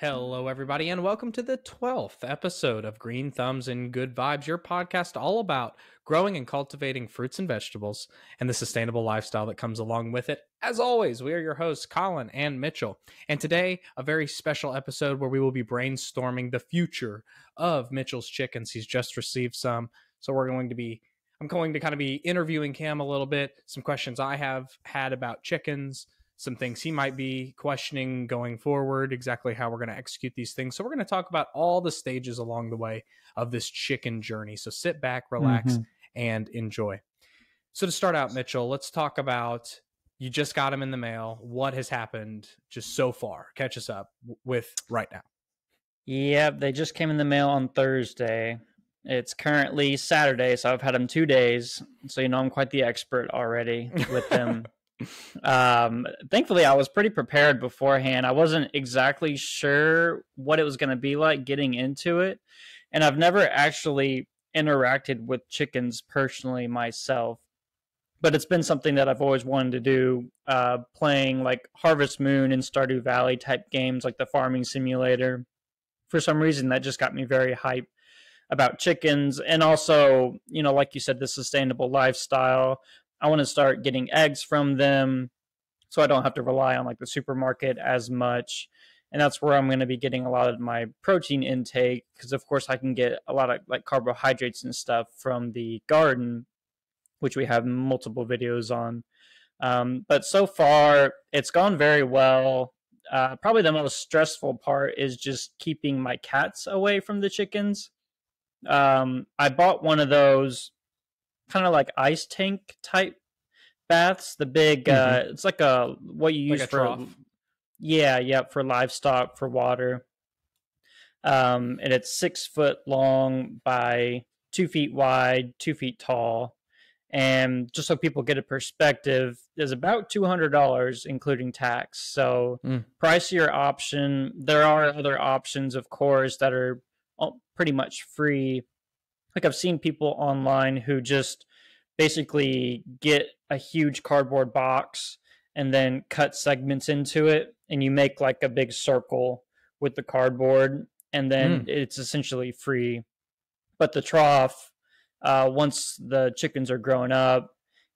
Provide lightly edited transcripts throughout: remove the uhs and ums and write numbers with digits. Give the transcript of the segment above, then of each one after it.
Hello, everybody, and welcome to the 12th episode of Green Thumbs and Good Vibes, your podcast all about growing and cultivating fruits and vegetables and the sustainable lifestyle that comes along with it. As always, we are your hosts, Colin and Mitchell. And today, a very special episode where we will be brainstorming the future of Mitchell's chickens. He's just received some. So I'm going to kind of be interviewing Cam a little bit, some questions I have had about chickens, some things he might be questioning going forward, exactly how we're going to execute these things. So we're going to talk about all the stages along the way of this chicken journey. So sit back, relax, and enjoy. So to start out, Mitchell, let's talk about, you just got them in the mail. What has happened just so far? Catch us up with right now. Yep, they just came in the mail on Thursday. It's currently Saturday, so I've had them 2 days. So, I'm quite the expert already with them. Thankfully, I was pretty prepared beforehand. I wasn't exactly sure what it was going to be like getting into it. And I've never actually interacted with chickens personally myself. But it's been something that I've always wanted to do, playing like Harvest Moon and Stardew Valley type games like the Farming Simulator. For some reason, that just got me very hyped about chickens. And also, like you said, the sustainable lifestyle. I want to start getting eggs from them so I don't have to rely on like the supermarket as much. And that's where I'm going to be getting a lot of my protein intake because, of course, I can get a lot of like carbohydrates and stuff from the garden, which we have multiple videos on. But so far, it's gone very well. Probably the most stressful part is just keeping my cats away from the chickens. I bought one of those kind of like ice tank type baths, the big it's like what you use Like a for trough. for livestock for water, and it's 6 foot long by 2 feet wide, 2 feet tall. And just so people get a perspective, is about $200 including tax. So pricier option. There are other options, of course, that are pretty much free. Like I've seen people online who just basically get a huge cardboard box and then cut segments into it, and you make like a big circle with the cardboard, and then it's essentially free. But the trough, once the chickens are growing up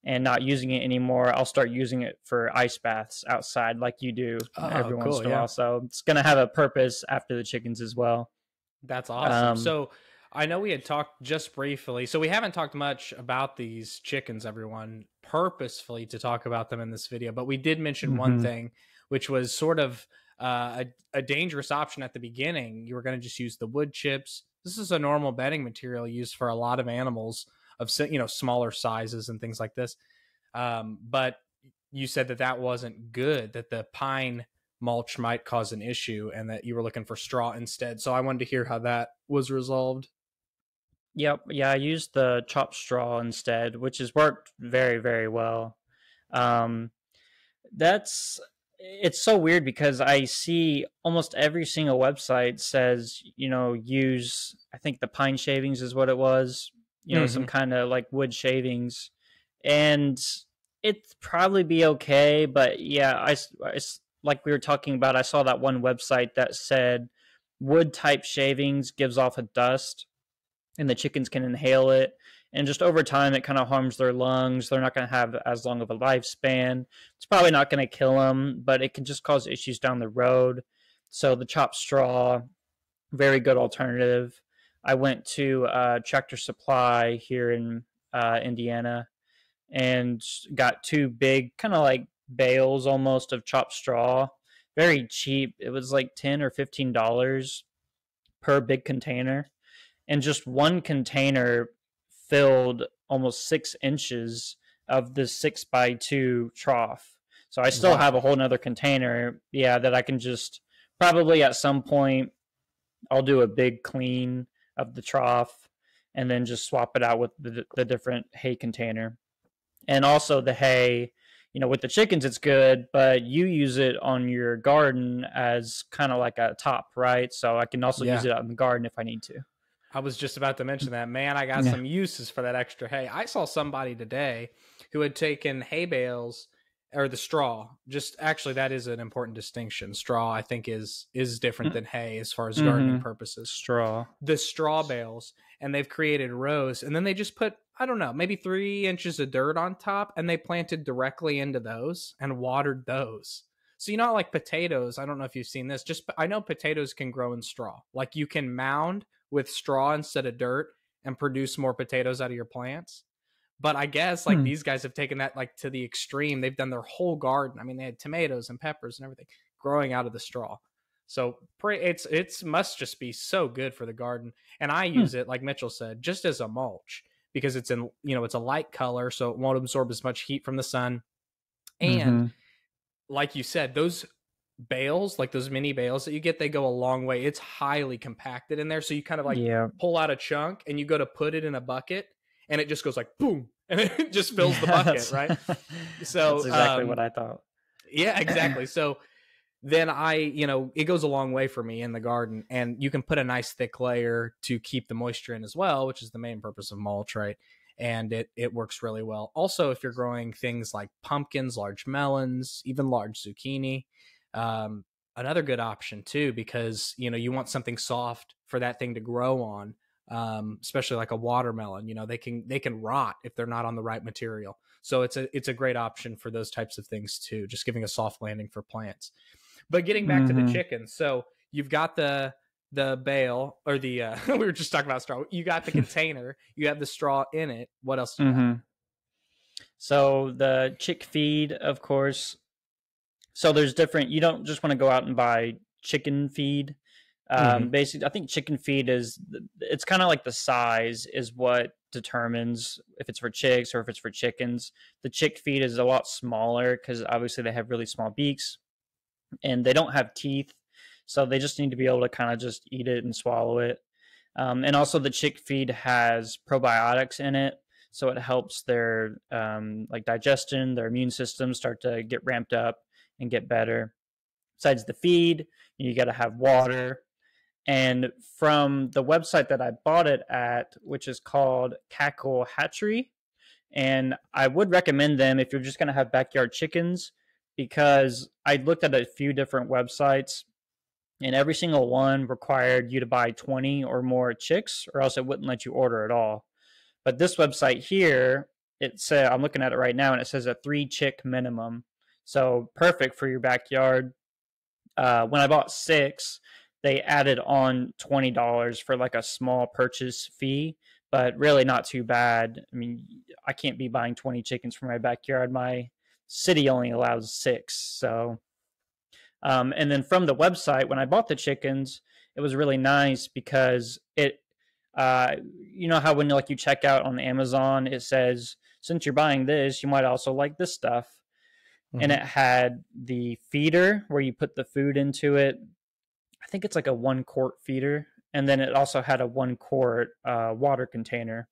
and not using it anymore, I'll start using it for ice baths outside like you do every once in a while. So it's going to have a purpose after the chickens as well. That's awesome. So I know we had talked just briefly, so we haven't talked much about these chickens, everyone, purposefully to talk about them in this video, but we did mention one thing, which was sort of a dangerous option at the beginning. You were going to just use the wood chips. This is a normal bedding material used for a lot of animals of, smaller sizes and things like this. But you said that wasn't good, that the pine mulch might cause an issue and that you were looking for straw instead. So I wanted to hear how that was resolved. Yep. Yeah, I used the chopped straw instead, which has worked very, very well. It's so weird because I see almost every single website says, use, I think the pine shavings is what it was, some kind of like wood shavings. And it'd probably be okay. But yeah, I like we were talking about, I saw that one website that said wood type shavings gives off a dust and the chickens can inhale it. And just over time, it kind of harms their lungs. They're not going to have as long of a lifespan. It's probably not going to kill them, but it can just cause issues down the road. So the chopped straw, very good alternative. I went to Tractor Supply here in Indiana and got 2 big kind of like bales almost of chopped straw. Very cheap. It was like $10 or $15 per big container. And just one container filled almost 6 inches of the 6x2 trough. So I still have a whole nother container, that I can just probably at some point I'll do a big clean of the trough and then just swap it out with the different hay container. And also the hay, with the chickens it's good, but you use it on your garden as kind of like a top, right? So I can also use it out in the garden if I need to. I was just about to mention that. Man, I got some uses for that extra hay. I saw somebody today who had taken hay bales or the straw. Just actually, that is an important distinction. Straw, I think, is different than hay as far as gardening Mm-hmm. purposes. Straw. The straw bales, and they've created rows, and then they just put, I don't know, maybe 3 inches of dirt on top, and they planted directly into those and watered those. So you know, like potatoes, I don't know if you've seen this. Just I know potatoes can grow in straw. Like you can mound with straw instead of dirt and produce more potatoes out of your plants. But I guess like Hmm. these guys have taken that like to the extreme. They've done their whole garden. I mean, they had tomatoes and peppers and everything growing out of the straw. So it's must just be so good for the garden. And I Hmm. use it, like Mitchell said, just as a mulch because it's in, you know, it's a light color, so it won't absorb as much heat from the sun. And Mm-hmm. like you said, those bales, like those mini bales that you get, they go a long way. It's highly compacted in there. So you kind of like Yeah. pull out a chunk and you go to put it in a bucket and it just goes like boom and it just fills the Yeah, bucket, right? that's So, exactly what I thought. yeah, exactly. So then you know, it goes a long way for me in the garden, and you can put a nice thick layer to keep the moisture in as well, which is the main purpose of mulch, right? And it works really well. Also, if you're growing things like pumpkins, large melons, even large zucchini, um, another good option too, because you know you want something soft for that thing to grow on, especially like a watermelon. You know, they can rot if they're not on the right material. So it's a great option for those types of things too, just giving a soft landing for plants. But getting back to the Mm-hmm. chickens, so you've got the bale or the we were just talking about straw. You got the container, you have the straw in it. What else do you got? Mm-hmm. So the chick feed, of course. So there's different. You don't just want to go out and buy chicken feed. Mm-hmm. Basically, I think chicken feed it's kind of like the size is what determines if it's for chicks or if it's for chickens. The chick feed is a lot smaller because obviously they have really small beaks and they don't have teeth, so they just need to be able to kind of just eat it and swallow it. And also, the chick feed has probiotics in it, so it helps their like digestion, their immune system start to get ramped up and get better. Besides the feed, you got to have water. And from the website that I bought it at, which is called Cackle Hatchery, and I would recommend them if you're just going to have backyard chickens, because I looked at a few different websites and every single one required you to buy 20 or more chicks or else it wouldn't let you order at all. But this website here, it said, I'm looking at it right now and it says a 3 chick minimum. So perfect for your backyard. When I bought 6, they added on $20 for like a small purchase fee, but really not too bad. I mean, I can't be buying 20 chickens for my backyard. My city only allows 6. So, and then from the website, when I bought the chickens, it was really nice because uh, you know how when like you check out on Amazon, it says, since you're buying this, you might also like this stuff. And Mm-hmm. it had the feeder where you put the food into it. I think it's like a 1 quart feeder. And then it also had a 1 quart water container.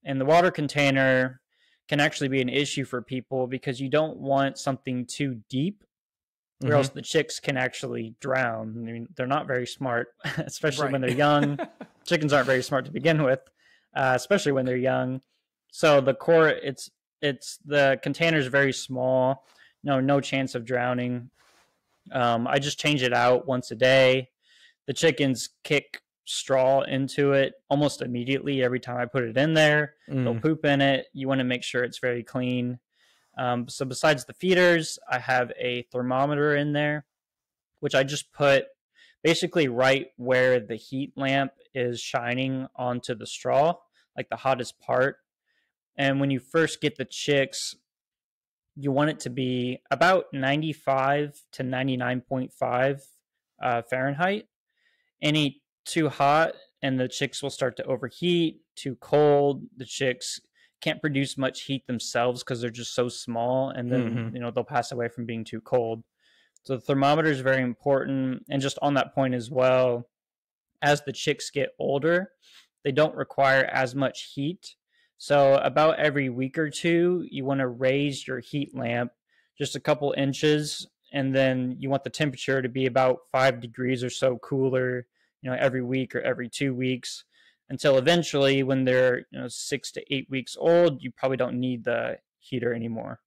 And the water container can actually be an issue for people because you don't want something too deep or else Mm-hmm. the chicks can actually drown. I mean, they're not very smart, especially when Right. they're young. Chickens aren't very smart to begin with, especially when they're young. So the core, it's the container is very small. No chance of drowning. I just change it out once a day. The chickens kick straw into it almost immediately every time I put it in there. They'll Mm. poop in it. You want to make sure it's very clean. So besides the feeders, I have a thermometer in there, which I just put basically right where the heat lamp is shining onto the straw, like the hottest part. And when you first get the chicks, you want it to be about 95 to 99.5 Fahrenheit. Any too hot, and the chicks will start to overheat. Too cold, the chicks can't produce much heat themselves because they're just so small, and then Mm-hmm. they'll pass away from being too cold. So the thermometer is very important. And just on that point as well, as the chicks get older, they don't require as much heat. So about every week or two, you want to raise your heat lamp just a couple inches, and then you want the temperature to be about 5 degrees or so cooler, every week or every 2 weeks, until eventually, when they're 6 to 8 weeks old, you probably don't need the heater anymore.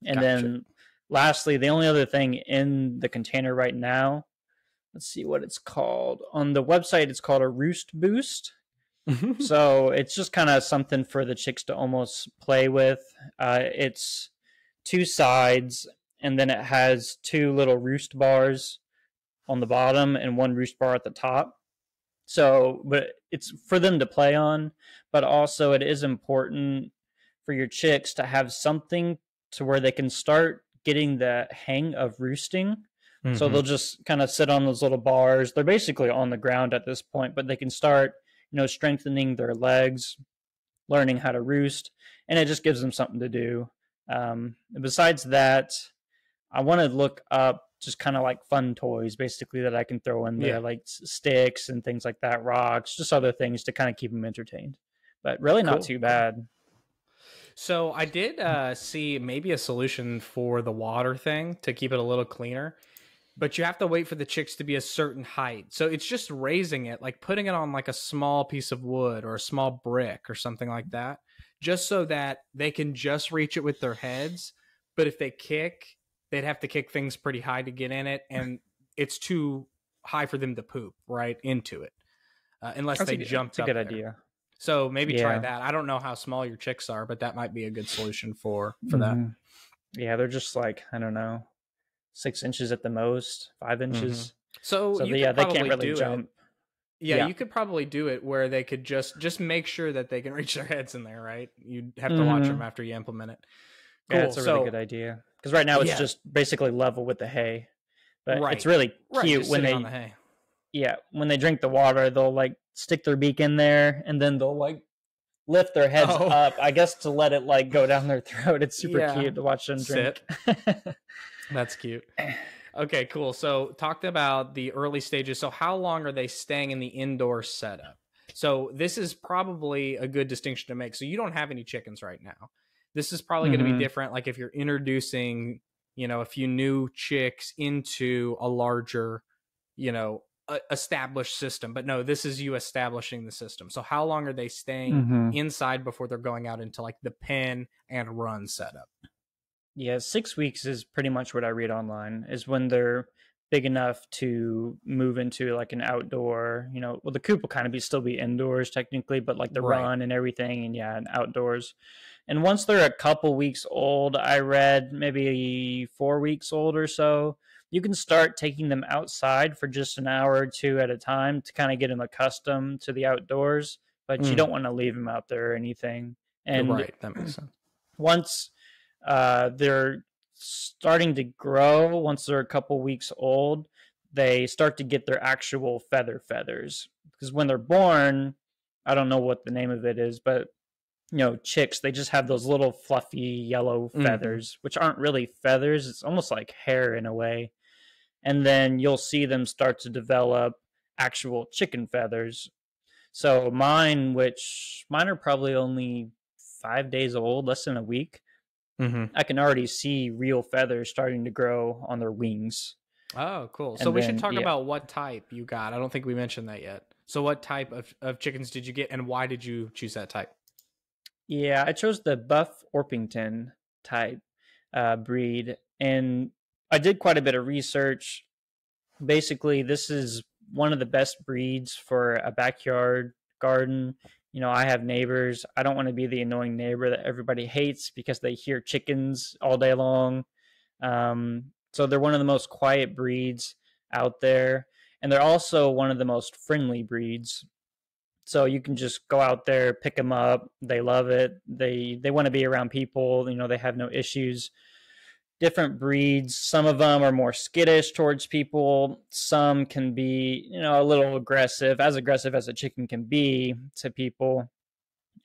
And Gotcha. then lastly, the only other thing in the container right now, let's see what it's called. On the website, it's called a roost boost. So it's just kind of something for the chicks to almost play with. It's two sides, and then it has two little roost bars on the bottom and one roost bar at the top. So, but it's for them to play on, but also it is important for your chicks to have something to where they can start getting the hang of roosting. So they'll just kind of sit on those little bars. They're basically on the ground at this point, but they can start, strengthening their legs, learning how to roost, and it just gives them something to do. Besides that, I want to look up just kind of like fun toys, basically, that I can throw in there, like sticks and things like that, rocks, just other things to kind of keep them entertained. But really not too bad. So I did see maybe a solution for the water thing to keep it a little cleaner, but you have to wait for the chicks to be a certain height. So it's just raising it, like putting it on like a small piece of wood or a small brick or something like that, just so that they can just reach it with their heads. But if they kick, they'd have to kick things pretty high to get in it, and it's too high for them to poop right into it, unless they jumped up. That's a good idea. So maybe try that. I don't know how small your chicks are, but that might be a good solution for that. Yeah, they're just like, I don't know, 6 inches at the most, 5 inches. So they can't really jump. Yeah, you could probably do it where they could just make sure that they can reach their heads in there, right? You'd have to watch them after you implement it. Cool. Yeah, that's a really good idea. Because right now it's just basically level with the hay. But it's really cute when they on the hay. Yeah, when they drink the water, they'll like stick their beak in there, and then they'll like lift their heads up, I guess, to let it like go down their throat. It's super cute to watch them drink. That's cute. Okay, cool. So talked about the early stages. So how long are they staying in the indoor setup? So this is probably a good distinction to make. So you don't have any chickens right now. This is probably going to be different. Like if you're introducing, a few new chicks into a larger, established system. But no, this is you establishing the system. So how long are they staying inside before they're going out into like the pen and run setup? Yeah, 6 weeks is pretty much what I read online, is when they're big enough to move into like an outdoor, well, the coop will kind of still be indoors technically, but like the run and everything, and outdoors. And once they're a couple weeks old, I read maybe 4 weeks old or so, you can start taking them outside for just an hour or two at a time to kind of get them accustomed to the outdoors, but you don't want to leave them out there or anything. And that makes sense. Once they're starting to grow, once they're a couple weeks old, they start to get their actual feathers. Because when they're born, I don't know what the name of it is, but chicks, they just have those little fluffy yellow feathers, which aren't really feathers. It's almost like hair in a way. And then you'll see them start to develop actual chicken feathers. So mine are probably only 5 days old, less than a week. I can already see real feathers starting to grow on their wings. Oh, cool. So we should talk about what type you got. I don't think we mentioned that yet. So what type of chickens did you get, and why did you choose that type? Yeah, I chose the Buff Orpington type breed, and I did quite a bit of research. Basically, this is one of the best breeds for a backyard garden. I have neighbors. I don't want to be the annoying neighbor that everybody hates because they hear chickens all day long. So they're one of the most quiet breeds out there. And they're also one of the most friendly breeds. So you can just go out there, pick them up. They love it. They want to be around people. They have no issues. Different breeds. Some of them are more skittish towards people. Some can be, a little aggressive as a chicken can be to people.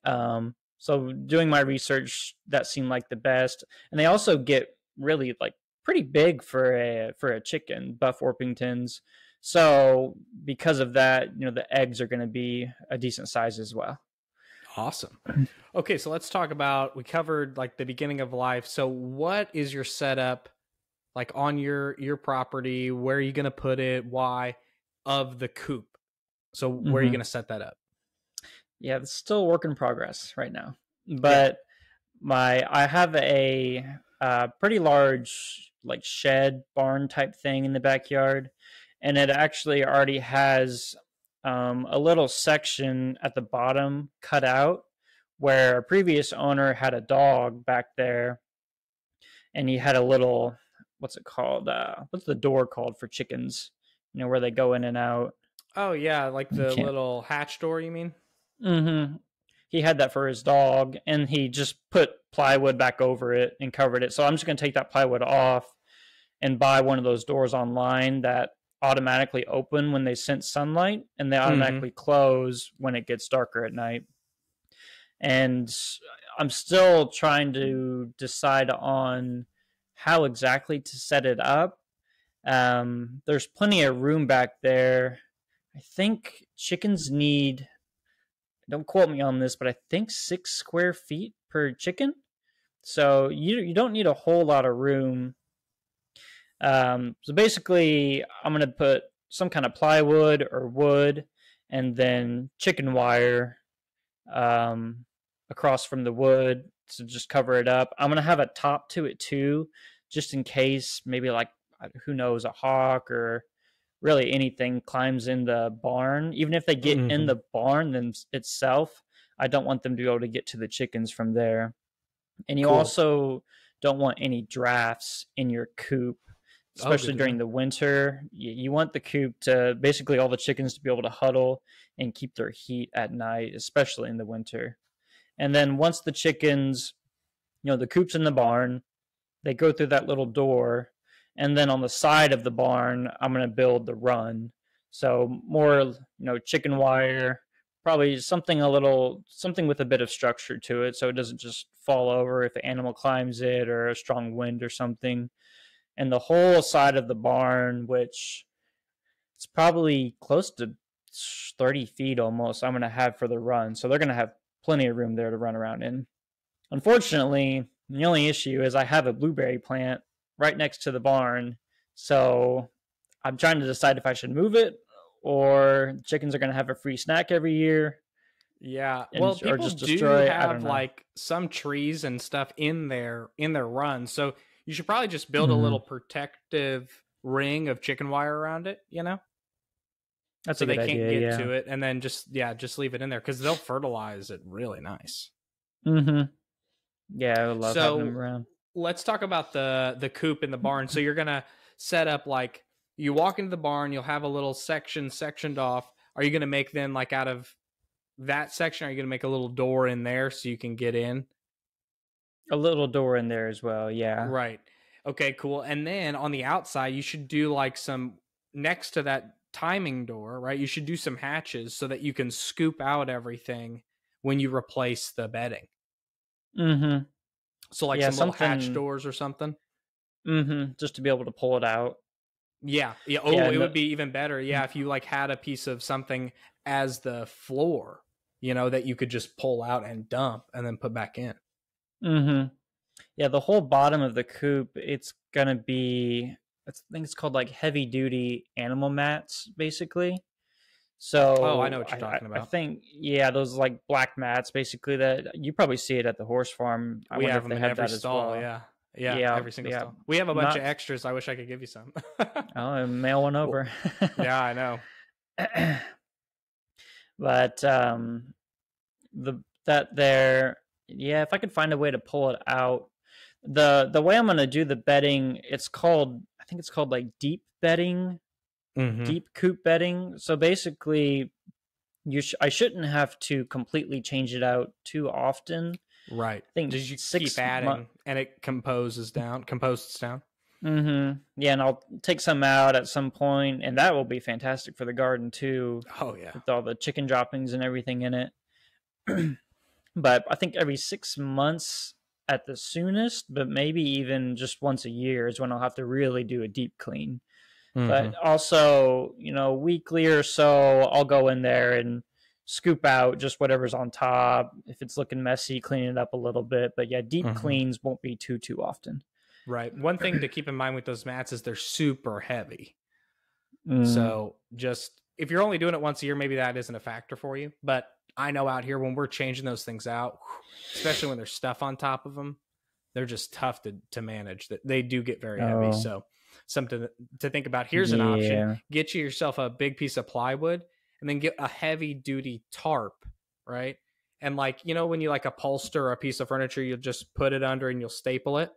So doing my research, that seemed like the best. And they also get really like pretty big for a chicken, Buff Orpingtons. So because of that, the eggs are going to be a decent size as well. Awesome. Okay, so let's talk about, we covered like the beginning of life. So what is your setup like on your property? Where are you going to put it? Why? Of the coop. So where are you going to set that up? Yeah, it's still a work in progress right now. But I have a pretty large like shed barn type thing in the backyard, and it actually already has a little section at the bottom cut out where a previous owner had a dog back there, and he had a little, what's it called? What's the door called for chickens? You know, where they go in and out. Oh yeah, like I the can't. little hatch door, you mean? Mm-hmm. He had that for his dog, and he just put plywood back over it and covered it. So I'm just going to take that plywood off and buy one of those doors online that automatically open when they sense sunlight, and they automatically close when it gets darker at night. And I'm still trying to decide on how exactly to set it up. There's plenty of room back there. I think chickens need, don't quote me on this, but I think 6 square feet per chicken. So you don't need a whole lot of room. So basically, I'm going to put some kind of plywood or wood and then chicken wire across from the wood to just cover it up. I'm going to have a top to it too, just in case maybe, like, who knows, a hawk or really anything climbs in the barn. Even if they get in the barn itself, I don't want them to be able to get to the chickens from there. And you also don't want any drafts in your coop, especially during the winter. You want the coop to, basically all the chickens to be able to huddle and keep their heat at night, especially in the winter. And then once the chickens, the coop's in the barn, they go through that little door, and then on the side of the barn, I'm going to build the run. So more, chicken wire, probably something with a bit of structure to it, so it doesn't just fall over if an animal climbs it or a strong wind or something. And the whole side of the barn, which it's probably close to 30 feet almost, I'm going to have for the run. So they're going to have plenty of room there to run around in. Unfortunately, the only issue is I have a blueberry plant right next to the barn. So I'm trying to decide if I should move it or chickens are going to have a free snack every year. Yeah. Well, people just destroy, do have like some trees and stuff in their run. So you should probably just build a little protective ring of chicken wire around it, That's so a good they can't idea, get to it, and then just leave it in there because they'll fertilize it really nice. Yeah, I would love having them around. Let's talk about the coop in the barn. So you're gonna set up, like, you walk into the barn, you'll have a little sectioned off. Are you gonna make then, like, out of that section, are you gonna make a little door in there so you can get in? A little door in there as well, yeah. Right. Okay, cool. And then on the outside, you should do like some, next to that timing door, right? You should do some hatches so that you can scoop out everything when you replace the bedding. So like some little hatch doors or something. Just to be able to pull it out. Yeah. It would be even better. Yeah, if you like had a piece of something as the floor, that you could just pull out and dump and then put back in. Yeah, the whole bottom of the coop, it's gonna be, I think it's called like heavy duty animal mats, basically. So I know what you're talking about. I think, yeah, those like black mats, basically, that you probably see it at the horse farm. We have them in every stall. Yeah, every single stall. We have a bunch of extras. I wish I could give you some. I'll mail one over. Yeah, I know. But yeah, if I could find a way to pull it out, the way I'm gonna do the bedding, I think it's called like deep bedding, deep coop bedding. So basically, I shouldn't have to completely change it out too often. Right. I think just you keep adding, and it composts down. Yeah, and I'll take some out at some point, and that will be fantastic for the garden too. Oh yeah, with all the chicken droppings and everything in it. But I think every 6 months at the soonest, but maybe even just once a year is when I'll have to really do a deep clean. But also, weekly or so, I'll go in there and scoop out just whatever's on top. If it's looking messy, clean it up a little bit. But yeah, deep cleans won't be too often. Right. One thing to keep in mind with those mats is they're super heavy. So just, if you're only doing it once a year, maybe that isn't a factor for you. But I know out here when we're changing those things out, especially when there's stuff on top of them, they're just tough to manage. That they do get very heavy. Oh, So something to think about. Here's an option: yeah. get yourself a big piece of plywood, and then get a heavy duty tarp, right? And like, when you like upholster a piece of furniture, you'll just put it under and you'll staple it.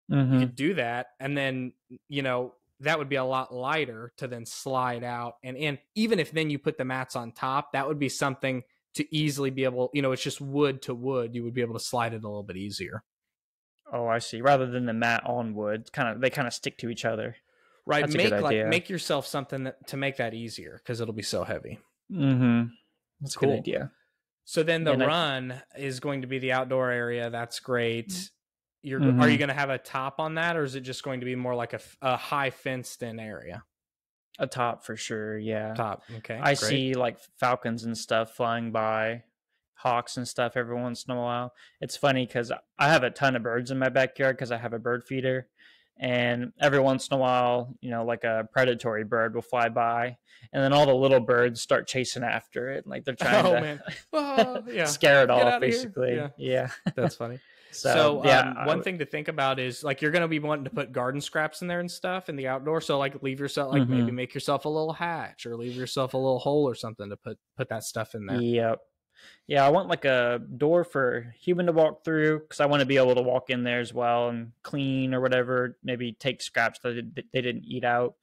You Mm-hmm. could do that, and then that would be a lot lighter to then slide out and in. Even if then you put the mats on top, that would be something to easily be able, it's just wood to wood, you would be able to slide it a little bit easier. Oh, I see. Rather than the mat on wood, they kind of stick to each other. Right. That's a good idea. Make yourself something to make that easier, because it'll be so heavy. Mm-hmm. That's Cool. a good idea. So then the run is going to be the outdoor area. That's great. Mm-hmm. Are you going to have a top on that, or is it just going to be more like a high fenced in area? A top for sure, yeah. Top, okay. I see like falcons and stuff flying by, hawks and stuff every once in a while. It's funny because I have a ton of birds in my backyard because I have a bird feeder. And every once in a while, like a predatory bird will fly by, and then all the little birds start chasing after it. Like they're trying to scare it off, basically. Yeah. That's funny. So one thing to think about is like, you're going to be wanting to put garden scraps in there and stuff in the outdoor. So like leave yourself, like maybe make yourself a little hatch, or leave yourself a little hole or something to put that stuff in there. Yep. Yeah, I want like a door for human to walk through, because I want to be able to walk in there as well and clean or whatever, maybe take scraps that they didn't eat out.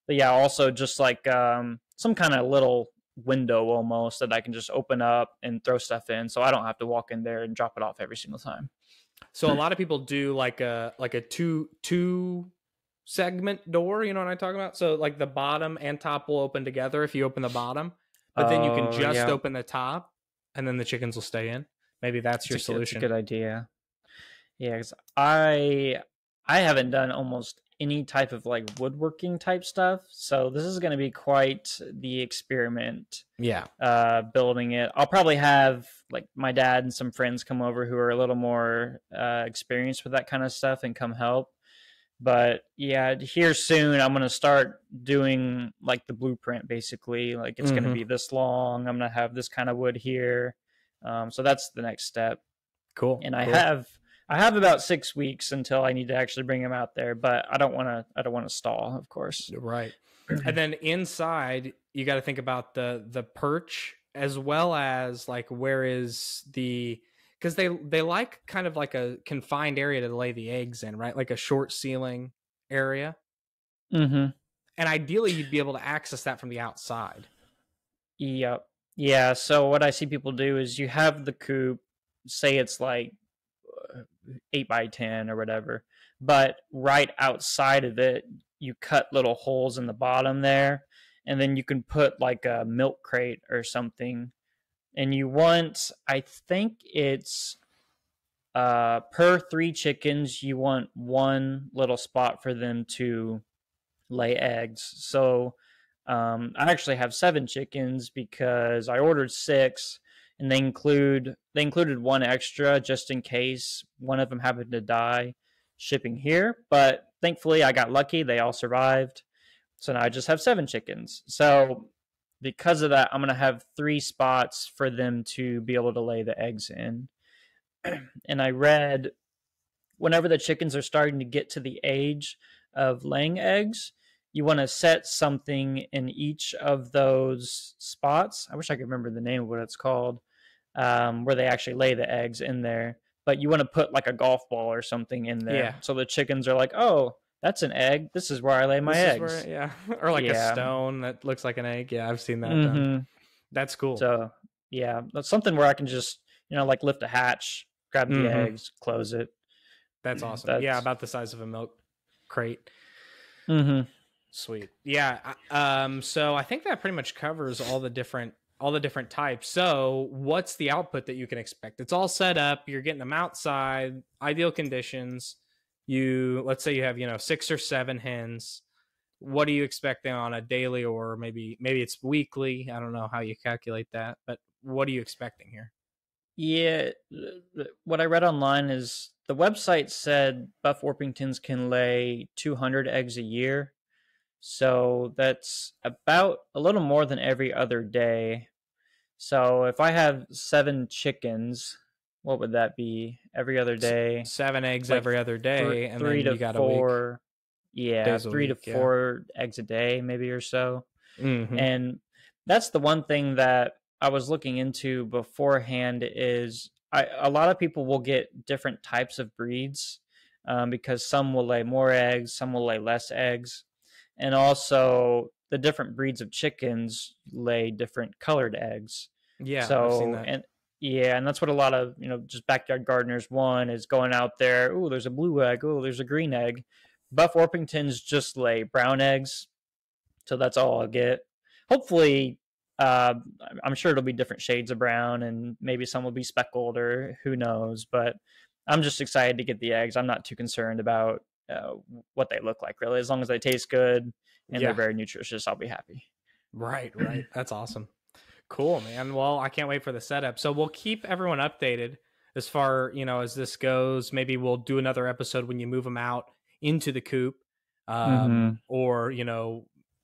But yeah, also just like some kind of little window almost that I can just open up and throw stuff in, so I don't have to walk in there and drop it off every single time. So a lot of people do like a two segment door, you know what I'm talking about? So like the bottom and top will open together if you open the bottom, but then you can just open the top, and then the chickens will stay in. Maybe that's your solution. That's a good idea. Yeah, because I haven't done almost any type of like woodworking type stuff, so this is going to be quite the experiment. Yeah. Building it. I'll probably have like my dad and some friends come over who are a little more experienced with that kind of stuff and come help. But yeah, here soon I'm going to start doing like the blueprint, basically. Like it's going to be this long. I'm going to have this kind of wood here. So that's the next step. Cool. And I have about 6 weeks until I need to actually bring them out there, but I don't want to stall, of course. Right. And then inside, you got to think about the perch, as well as like, where is because they like kind of like a confined area to lay the eggs in, right? Like a short ceiling area. Mm-hmm. And ideally, you'd be able to access that from the outside. Yep. Yeah. So what I see people do is you have the coop, say it's like 8x10 or whatever, but right outside of it, you cut little holes in the bottom there, and then you can put like a milk crate or something. And you want, I think it's per 3 chickens, you want one little spot for them to lay eggs. So I actually have 7 chickens because I ordered 6, and they included one extra just in case one of them happened to die shipping here. But thankfully I got lucky. They all survived. So now I just have 7 chickens. So because of that, I'm going to have 3 spots for them to be able to lay the eggs in. And I read whenever the chickens are starting to get to the age of laying eggs, you want to set something in each of those spots. I wish I could remember the name of what it's called, where they actually lay the eggs in there. But you want to put like a golf ball or something in there. Yeah. So the chickens are like, oh, that's an egg. This is where I lay my eggs. Or like a stone that looks like an egg. Yeah, I've seen that done. That's cool. So yeah, that's something where I can just, like lift a hatch, grab the eggs, close it. That's awesome. Yeah, about the size of a milk crate. Mm-hmm. Sweet. Yeah. So I think that pretty much covers all the different types. So what's the output that you can expect? It's all set up. You're getting them outside, ideal conditions. Let's say you have, 6 or 7 hens. What are you expecting on a daily, or maybe it's weekly? I don't know how you calculate that, but what are you expecting here? Yeah. What I read online is the website said Buff Orpingtons can lay 200 eggs a year. So that's about a little more than every other day. So if I have 7 chickens, what would that be? Every other day, 7 eggs like every other day, and three then to you got a week, four, yeah, days a 3 to 4 eggs a day, maybe or so. Mm-hmm. And that's the one thing that I was looking into beforehand is a lot of people will get different types of breeds because some will lay more eggs, some will lay less eggs. And also the different breeds of chickens lay different colored eggs. Yeah, I've seen So, that. and yeah, and that's what a lot of, just backyard gardeners want is going out there. Oh, there's a blue egg. Oh, there's a green egg. Buff Orpingtons just lay brown eggs. So that's all I'll get. Hopefully, uh, I'm sure it'll be different shades of brown and maybe some will be speckled or who knows. But I'm just excited to get the eggs. I'm not too concerned about what they look like, really. As long as they taste good and they're Yeah. very nutritious, I'll be happy. Right, right. That's awesome. Cool, man. Well, I can't wait for the setup. So we'll keep everyone updated as far, as this goes. Maybe we'll do another episode when you move them out into the coop. Mm-hmm. Or,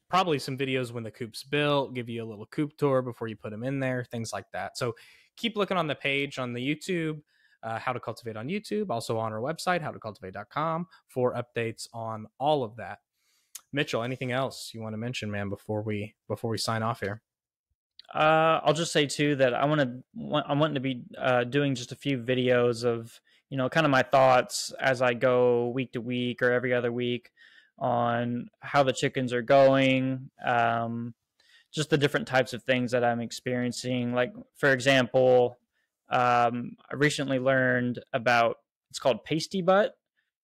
probably some videos when the coop's built, give you a little coop tour before you put them in there, things like that. So keep looking on the page on the YouTube, How to Cultivate on YouTube, also on our website, howtocultivate.com, for updates on all of that. Mitchell, anything else you want to mention, man, before we sign off here? I'll just say too that I'm wanting to be doing just a few videos of kind of my thoughts as I go week to week or every other week on how the chickens are going, just the different types of things that I'm experiencing. Like for example, I recently learned about it's called pasty butt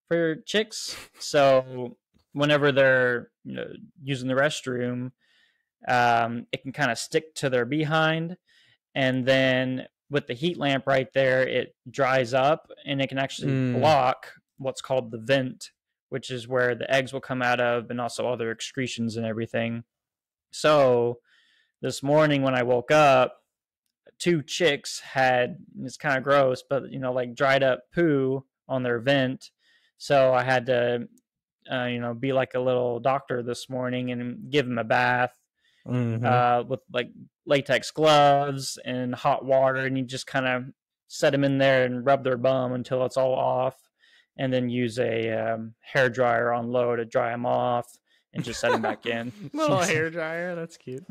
for chicks. So whenever they're using the restroom, it can kind of stick to their behind, and then with the heat lamp right there, it dries up and it can actually block what's called the vent, which is where the eggs will come out of and also other excretions and everything. So this morning when I woke up, 2 chicks had, it's kind of gross, but like dried up poo on their vent. So I had to be like a little doctor this morning and give them a bath with like latex gloves and hot water, and you just kind of set them in there and rub their bum until it's all off, and then use a hair dryer on low to dry them off and just set them back in. Little hair dryer, that's cute.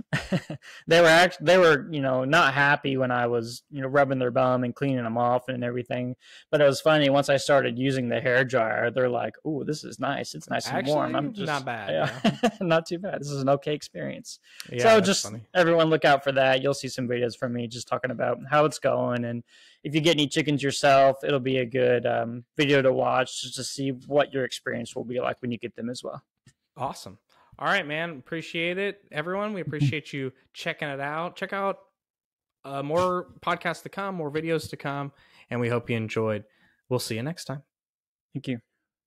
They were not happy when I was rubbing their bum and cleaning them off and everything, but it was funny once I started using the hair dryer. They're like, "Ooh, this is nice. It's nice and warm." I'm just not bad. Yeah. Not too bad. This is an okay experience. Yeah, so just funny. Everyone look out for that. You'll see some videos from me just talking about how it's going, and if you get any chickens yourself, it'll be a good video to watch just to see what your experience will be like when you get them as well. Awesome. All right, man. Appreciate it, everyone. We appreciate you checking it out. Check out more podcasts to come, more videos to come, and we hope you enjoyed. We'll see you next time. Thank you.